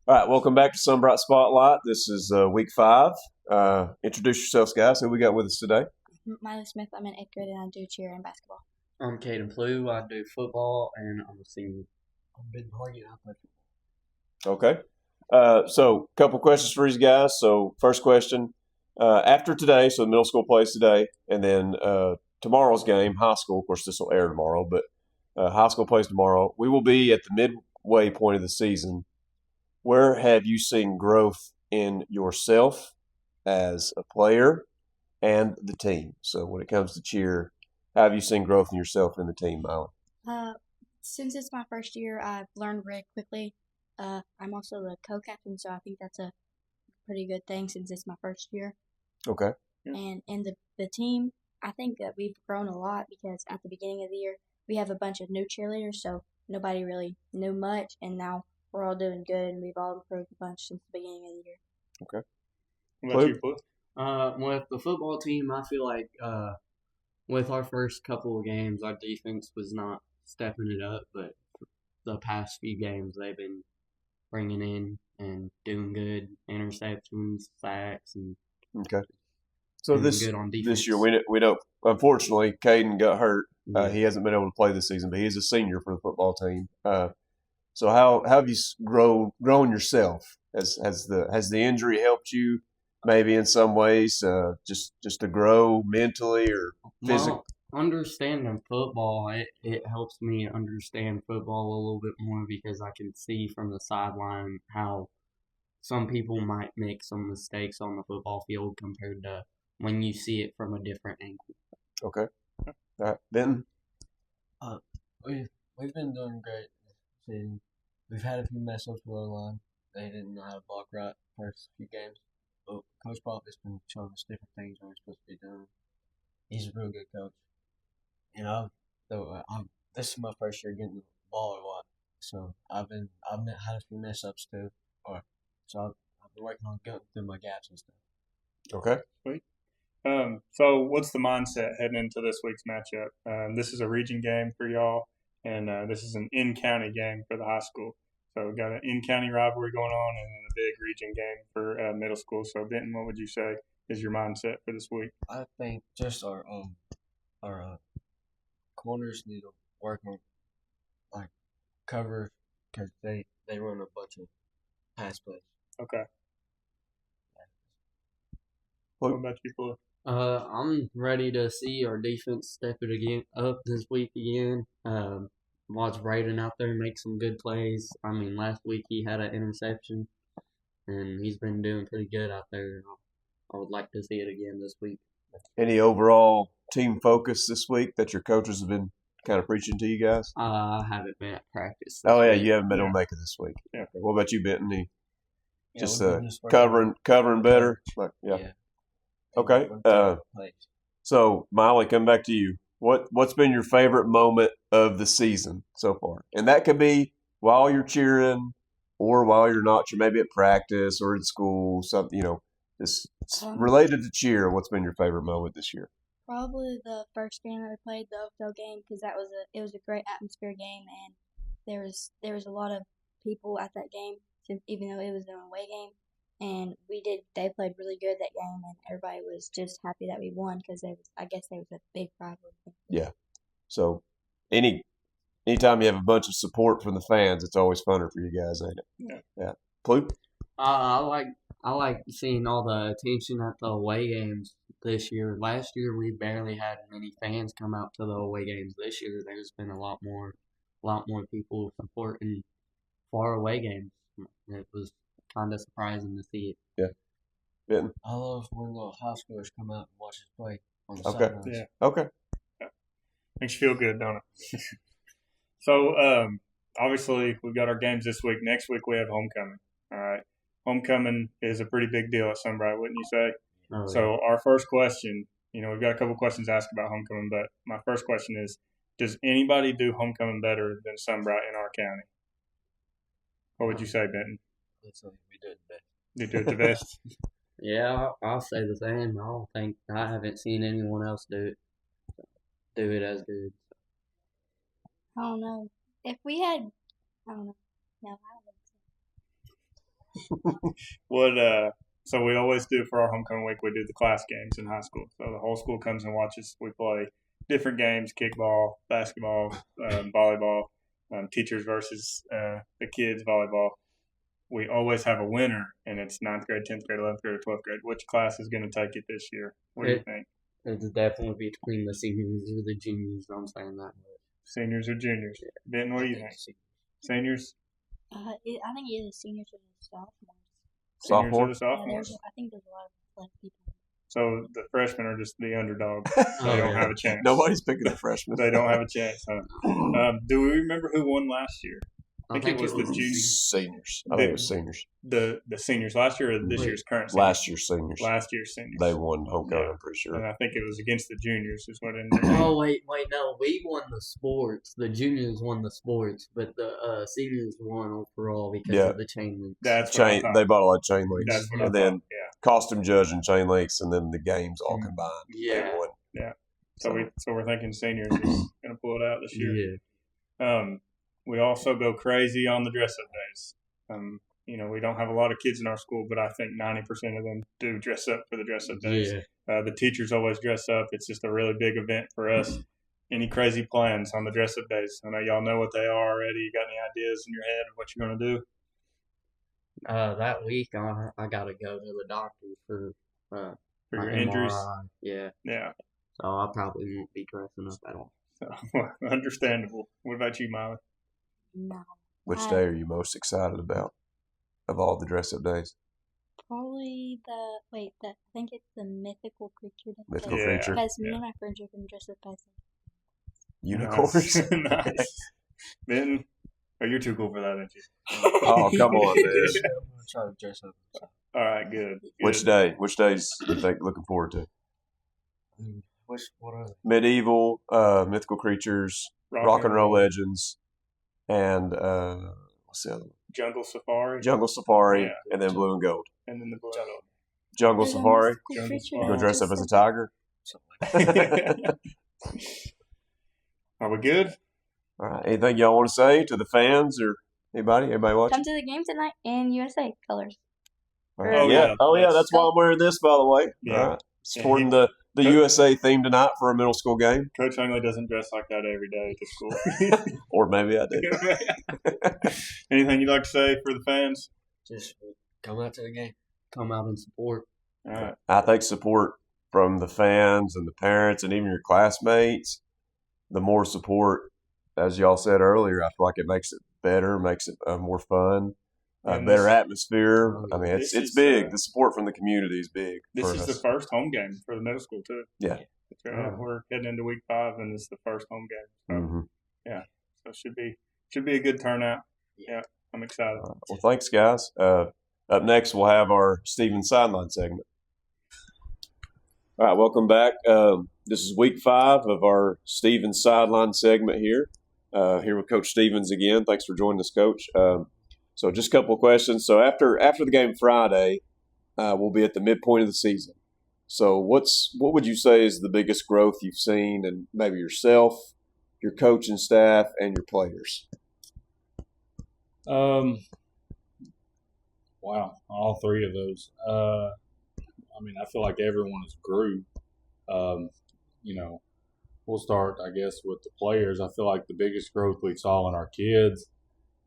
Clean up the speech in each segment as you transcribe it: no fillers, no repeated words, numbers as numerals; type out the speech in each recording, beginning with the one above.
All right, welcome back to Sunbright Spotlight. This is week 5. Introduce yourselves, guys. Who we got with us today? Miley Smith. I'm in 8th grade and I do cheer and basketball. I'm Caden Flew. I do football, and I'm a senior. I'm Ben Hardy. I play football. Okay. So, a couple questions for you guys. So, first question. After today, so middle school plays today, and then tomorrow's game, high school, of course, this will air tomorrow, but high school plays tomorrow. We will be at the midway point of the season. Where have you seen growth in yourself as a player and the team? So when it comes to cheer, how have you seen growth in yourself and the team, Miley? Since it's my first year, I've learned very quickly. I'm also the co-captain, so I think that's a pretty good thing since it's my first year. Okay. And in the team, I think that we've grown a lot because at the beginning of the year, we have a bunch of new cheerleaders, so nobody really knew much, and now we're all doing good, and we've all improved a bunch since the beginning of the year. Okay. What about you, Blue? With the football team, I feel like with our first couple of games, our defense was not stepping it up, but the past few games, they've been bringing in and doing good interceptions, sacks, and Okay. So doing this good on defense. year, we don't. Unfortunately, Caden got hurt. Yeah. He hasn't been able to play this season, but he's a senior for the football team. So how have you grown yourself? Has the injury helped you maybe in some ways, just to grow mentally or physically? Well, understanding football, it helps me understand football a little bit more because I can see from the sideline how some people might make some mistakes on the football field compared to when you see it from a different angle. Okay. All right, Benton. We've been doing great this season. We've had a few mess ups with our line. They didn't know how to block right first few games. But Coach Prophet's been showing us different things we're supposed to be doing. He's a real good coach. And this is my first year getting the ball a lot. So I've had a few mess ups too. So I've been working on getting through my gaps and stuff. Okay. Sweet. So what's the mindset heading into this week's matchup? This is a region game for y'all, and this is an in-county game for the high school. So we've got an in-county rivalry going on and then a big region game for middle school. So Benton, what would you say is your mindset for this week? I think just our corners need to work on like cover because they run a bunch of pass plays. Okay. What about you, Blue? I'm ready to see our defense step it up this week again. Watch Braden out there make some good plays. I mean, last week he had an interception, and he's been doing pretty good out there. I would like to see it again this week. Any overall team focus this week that your coaches have been kind of preaching to you guys? I haven't been at practice. Oh yeah, week. you haven't been able to make it this week. Yeah. Okay. What about you, Benton? Yeah, Just we've been working on covering better. Like, yeah. Yeah. Okay. Plays. So Miley, come back to you. What's been your favorite moment of the season so far? And that could be while you're cheering or while you're not. You're maybe at practice or in school. Something just related to cheer. What's been your favorite moment this year? Probably the first game that we played, the Oakdale game, because it was a great atmosphere game, and there was a lot of people at that game, even though it was an away game. And they played really good that game, and everybody was just happy that we won because I guess there was a big rivalry. Yeah. So anytime you have a bunch of support from the fans, it's always funner for you guys, ain't it? Yeah. Ploop? I like seeing all the attention at the away games this year. Last year we barely had many fans come out to the away games. This year there's been a lot more people supporting for away games. It was kind of surprising to see it. Yeah. Benton? I love when the high schoolers come out and watch us play on the Okay. sidelines. Yeah. Okay. Makes you feel good, don't it? So obviously we've got our games this week. Next week we have homecoming. All right. Homecoming is a pretty big deal at Sunbright, wouldn't you say? Oh, So our first question, we've got a couple questions asked about homecoming, but my first question is, does anybody do homecoming better than Sunbright in our county? What would you say, Benton? That's something we do the best. You do it the best? Yeah, I'll say the same. I haven't seen anyone else do it as good. I don't know. If we had, I don't know. No, I don't think so. So we always do for our homecoming week. We do the class games in high school. So the whole school comes and watches. We play different games: kickball, basketball, volleyball, teachers versus the kids volleyball. We always have a winner, and it's 9th grade, 10th grade, 11th grade, or 12th grade. Which class is going to take it this year? What do you think? It's definitely between the seniors or the juniors. I'm saying that. Seniors or juniors? Ben, what do you think? Seniors? I think either seniors or sophomores. Seniors or the Yeah, sophomores? I think there's a lot of athletic people. So the freshmen are just the underdog. Oh, They don't yeah. have a chance. Nobody's picking the freshmen. They don't have a chance. Huh? Do we remember who won last year? I think it was the juniors. Seniors. I think it was seniors. The seniors last year or this year's current seniors? Last year's seniors. Last year's seniors. They won homecoming, I'm pretty sure. And I think it was against the juniors is what it ended up. Oh wait, no, we won the sports. The juniors won the sports, but the seniors won overall because of the chain links. That's what I Chain. thought. They bought a lot of chain links. That's what I And thought. then Yeah. costume judge and chain links, and then the games all combined. Yeah. They won. Yeah. So we're thinking seniors is going to pull it out this year. Yeah. We also go crazy on the dress up days. We don't have a lot of kids in our school, but I think 90% of them do dress up for the dress up days. Yeah. The teachers always dress up. It's just a really big event for us. Any crazy plans on the dress up days? I know y'all know what they are already. You got any ideas in your head of what you're going to do? That week I gotta go to the doctor for For my your injuries? MRI. Yeah. Yeah. So I probably won't be dressing up at all. Understandable. What about you, Miley? No. Which day are you most excited about of all the dress up days? Probably I think it's the mythical creature day. Mythical Yeah. creature? Because me and my friends are going to dress up as Unicorns? Nice. Ben, you're too cool for that, aren't you? Oh, come on, man. I'm gonna try to dress up. All right, good. Which day? Which days you think looking forward to? What are they? Medieval, mythical creatures, rock and roll legends, and what's the other one? Jungle Safari. Jungle Safari, Yeah. and then blue and gold. And then the blue. Jungle There's a Safari. mythical Jungle creature Safari. You gonna that dress up as a dresses tiger? Something like Are we good? All right. Anything y'all want to say to the fans or anybody? Everybody watching? Come to the game tonight in USA colors. All right. Oh, yeah. yeah. Oh yeah. That's why I'm wearing this, by the way. Yeah. All right. Supporting the USA theme tonight for a middle school game, Coach Hungley doesn't dress like that every day to school. or maybe I do. Anything you'd like to say for the fans? Just come out to the game. Come out and support. All right. I think support from the fans and the parents and even your classmates. The more support, as y'all said earlier, I feel like it makes it better, makes it more fun, And better this- atmosphere. I mean, this it's is, big. The support from the community is big. This for is us. the first home game for the middle school, too. Yeah. We're heading into week 5, and it's the first home game. So, Mhm. so it should be a good turnout. Yeah, I'm excited. Well, thanks, guys. Up next, we'll have our Steven Sideline segment. All right, welcome back. This is week 5 of our Steven Sideline segment here. Here with Coach Stevens again. Thanks for joining us, Coach. So just a couple of questions. So after the game Friday, we'll be at the midpoint of the season. So what would you say is the biggest growth you've seen in maybe yourself, your coaching staff, and your players? Wow, all 3 of those. I mean, I feel like everyone has grew. We'll start, I guess, with the players. I feel like the biggest growth we saw in our kids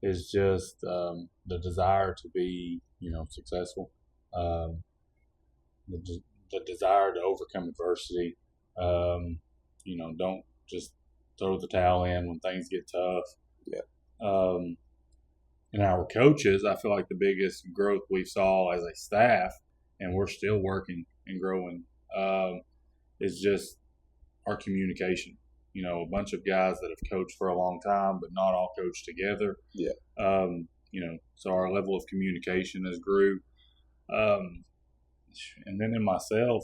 is just the desire to be, successful. The desire to overcome adversity. Don't just throw the towel in when things get tough. Yeah. And our coaches, I feel like the biggest growth we saw as a staff, and we're still working and growing, is just our communication. A bunch of guys that have coached for a long time, but not all coached together. Yeah. So our level of communication has grew. And then in myself,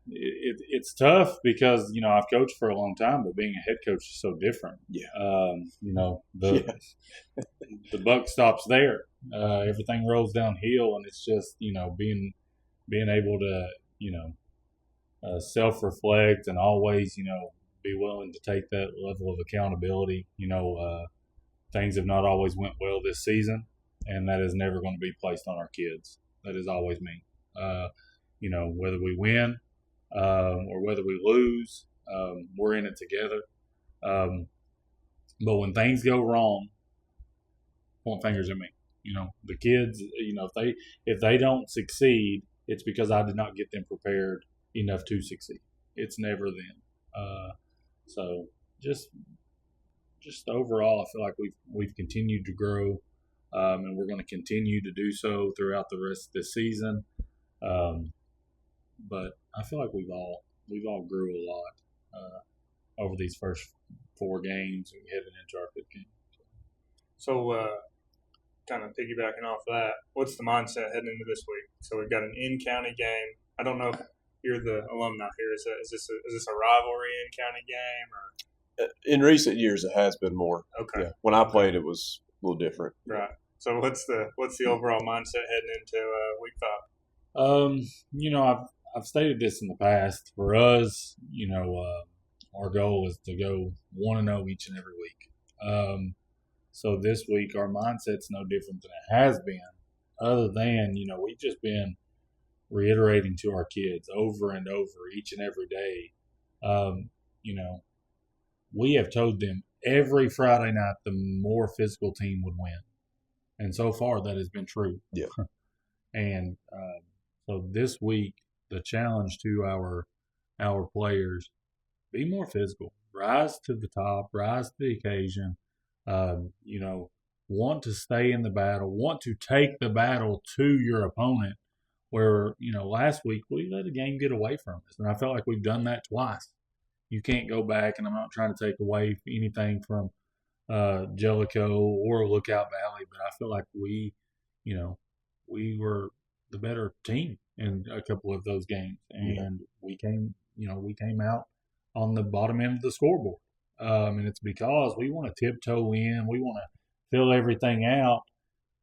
it's tough because, I've coached for a long time, but being a head coach is so different. Yeah. The buck stops there. Everything rolls downhill, and it's just, being able to, self-reflect and always, be willing to take that level of accountability. Things have not always went well this season. and that is never going to be placed on our kids. That is always me. Whether we win or whether we lose, we're in it together. But when things go wrong, point fingers at me. The kids. If they don't succeed, it's because I did not get them prepared enough to succeed. It's never them. So just overall, I feel like we've continued to grow, and we're going to continue to do so throughout the rest of this season. But I feel like we've all grew a lot over these first 4 games and heading into our 5th game. So, kind of piggybacking off that, what's the mindset heading into this week? So we've got an in-county game. I don't know if you're the alumni here. Is this a rivalry in-county game or? In recent years, it has been more. Okay. Yeah. When I played, it was a little different. Right. So what's the overall mindset heading into week 5? I've stated this in the past. For us, our goal is to go 1-0 each and every week. So this week, our mindset's no different than it has been, other than, we've just been reiterating to our kids over and over each and every day. We have told them every Friday night the more physical team would win. And so far, that has been true. Yeah. And so this week, the challenge to our players, be more physical. Rise to the top. Rise to the occasion. Want to stay in the battle. Want to take the battle to your opponent. Where, last week we let a game get away from us. And I felt like we've done that twice. You can't go back, and I'm not trying to take away anything from Jellicoe or Lookout Valley, but I feel like we were the better team in a couple of those games, and we came out on the bottom end of the scoreboard, and it's because we want to tiptoe in, we want to fill everything out.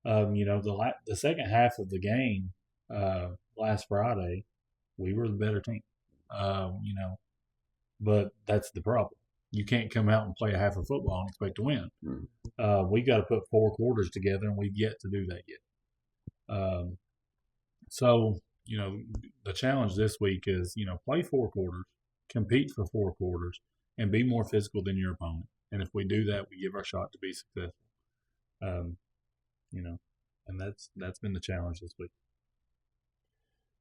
The second half of the game last Friday, we were the better team, but that's the problem. You can't come out and play a half of football and expect to win. We've got to put 4 quarters together, and we've yet to do that yet. So, the challenge this week is, play 4 quarters, compete for 4 quarters, and be more physical than your opponent. And if we do that, we give our shot to be successful. And that's been the challenge this week.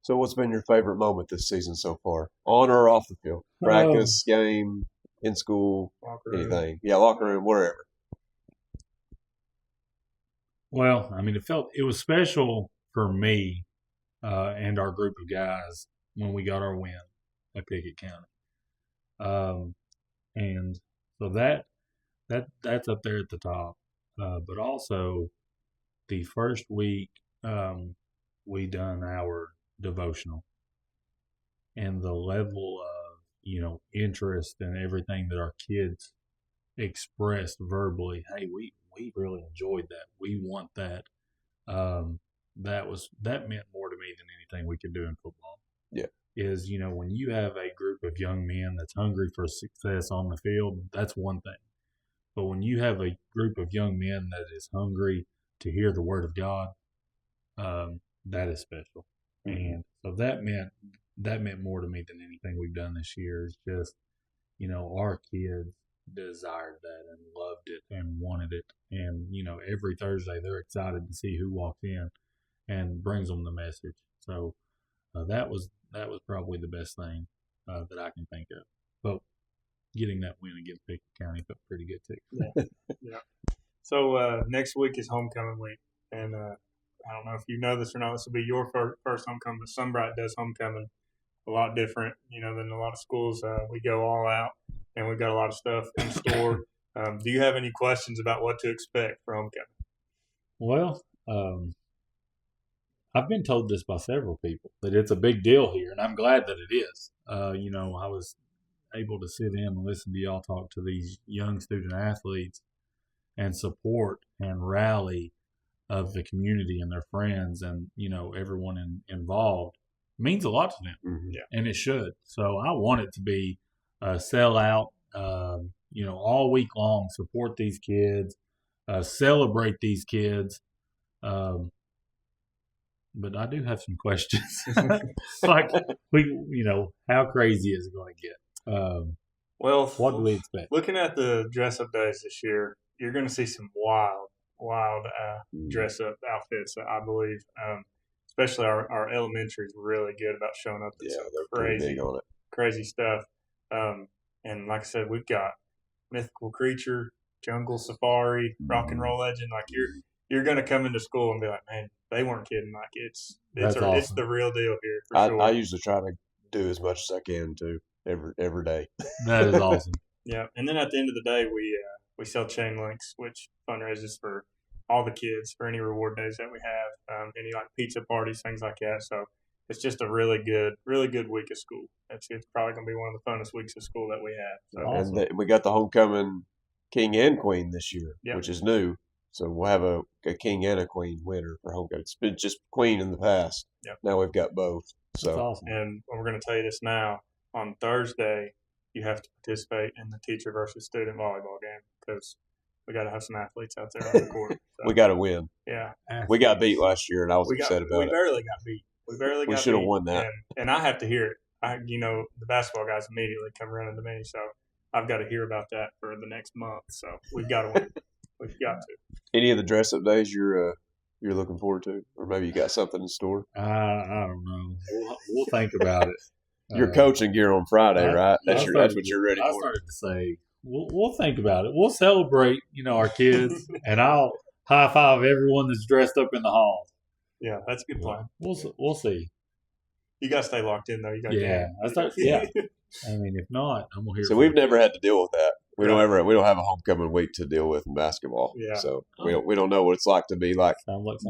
So what's been your favorite moment this season so far? On or off the field? Practice, game, in school, anything. Yeah, locker room, wherever. Well, it was special for me and our group of guys when we got our win at Pickett County. And so that's up there at the top. But also the first week we done our devotional, and the level of interest and everything that our kids expressed verbally. Hey, we really enjoyed that. We want that. That meant more to me than anything we could do in football. Yeah, is when you have a group of young men that's hungry for success on the field, that's one thing. But when you have a group of young men that is hungry to hear the word of God, that is special. And so that meant more to me than anything we've done this year. It's just, our kids desired that and loved it and wanted it. And, every Thursday they're excited to see who walks in and brings them the message. So that was probably the best thing that I can think of. But getting that win against Pickett County felt pretty good too. Yeah. So next week is homecoming week, and I don't know if you know this or not. This will be your first homecoming. But Sunbright does homecoming a lot different, than a lot of schools. We go all out, and we've got a lot of stuff in store. Do you have any questions about what to expect for homecoming? Well, I've been told this by several people that it's a big deal here, and I'm glad that it is. I was able to sit in and listen to y'all talk to these young student athletes and support and rally of the community and their friends and, everyone involved means a lot to them. Mm-hmm. Yeah. And it should. So I want it to be a sellout, all week long, support these kids, celebrate these kids, But I do have some questions. Like how crazy is it going to get? Well, What do we expect? looking at the dress-up days this year, you're going to see some wild dress-up outfits, I believe. Especially our elementary is really good about showing up in some they're pretty big on it. crazy stuff. And like I said, we've got mythical creature, jungle safari, rock and roll legend. Like you're going to come into school and be like, man, they weren't kidding. Like it's awesome. the real deal here for sure. I usually try to do as much as I can too every day. That is awesome. Yeah, and then at the end of the day, we sell chain links, which fundraises for all the kids for any reward days that we have, any like pizza parties, things like that. So it's just a really good week of school. It's probably going to be one of the funnest weeks of school that we have. So. Awesome. And we got the homecoming king and queen this year, which is new. So we'll have a king and a queen winner for homecoming. It's been just queen in the past. Yep. Now we've got both. So that's awesome. And we're going to tell you this now. On Thursday, you have to participate in the teacher versus student volleyball game because we got to have some athletes out there on the court. So, we got to win. Yeah. We got beat last year, and I was upset about it. We barely got beat. We should have won that. And I have to hear it. The basketball guys immediately come running to me, so I've got to hear about that for the next month. So we've got to win. We've got to. Any of the dress-up days you're looking forward to, or maybe you got something in store? I don't know. We'll think about it. You're coaching gear on Friday, right? That's what you're ready for. I started to say we'll think about it. We'll celebrate, our kids, and I'll high five everyone that's dressed up in the hall. Yeah, that's a good plan. We'll see. You got to stay locked in though. You got yeah. I mean, if not, I'm gonna hear. So we've never had to deal with that. We don't have a homecoming week to deal with in basketball. Yeah. So we don't know what it's like to be like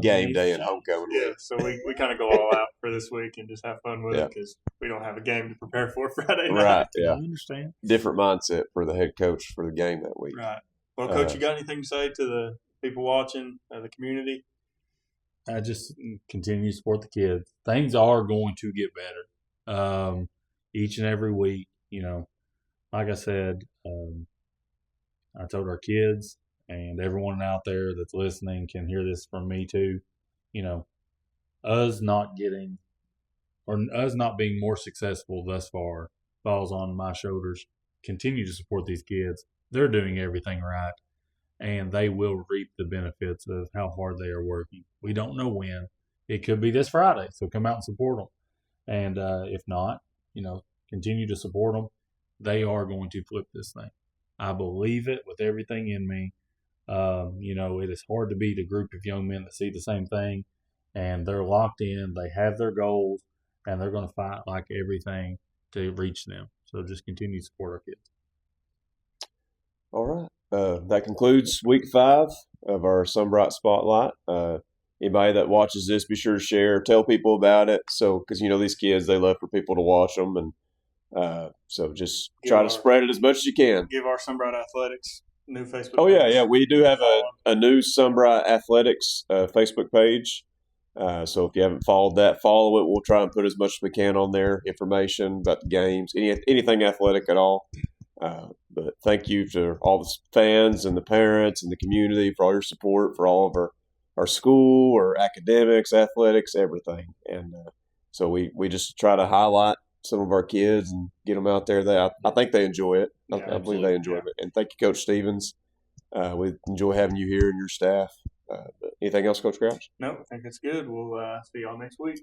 game day and homecoming week. week. So we kind of go all out for this week and just have fun with it because we don't have a game to prepare for Friday night. Right. Yeah. I understand. Different mindset for the head coach for the game that week. Right. Well, Coach, you got anything to say to the people watching, the community? I just continue to support the kids. Things are going to get better each and every week. Like I said, I told our kids and everyone out there that's listening can hear this from me too. Us not being more successful thus far falls on my shoulders. Continue to support these kids. They're doing everything right, and they will reap the benefits of how hard they are working. We don't know when. It could be this Friday, so come out and support them. And if not, continue to support them. They are going to flip this thing. I believe it with everything in me. It is hard to beat a group of young men that see the same thing, and they're locked in. They have their goals, and they're going to fight like everything to reach them. So just continue to support our kids. All right. That concludes week 5 of our Sunbright Spotlight. Anybody that watches this, be sure to share, tell people about it. So, because these kids, they love for people to watch them, and so just try to spread it as much as you can. Give our Sunbright Athletics new Facebook. Oh yeah, we do have a new Sunbright Athletics Facebook page. So if you haven't followed that, follow it. We'll try and put as much as we can on there, information about the games, anything athletic at all. But thank you to all the fans and the parents and the community for all your support for all of our school or academics, athletics, everything. And so we just try to highlight some of our kids and get them out there. I think they enjoy it. I believe they enjoy it. And thank you, Coach Stevens. We enjoy having you here and your staff. Anything else, Coach Crouch? No, I think that's good. We'll see y'all next week.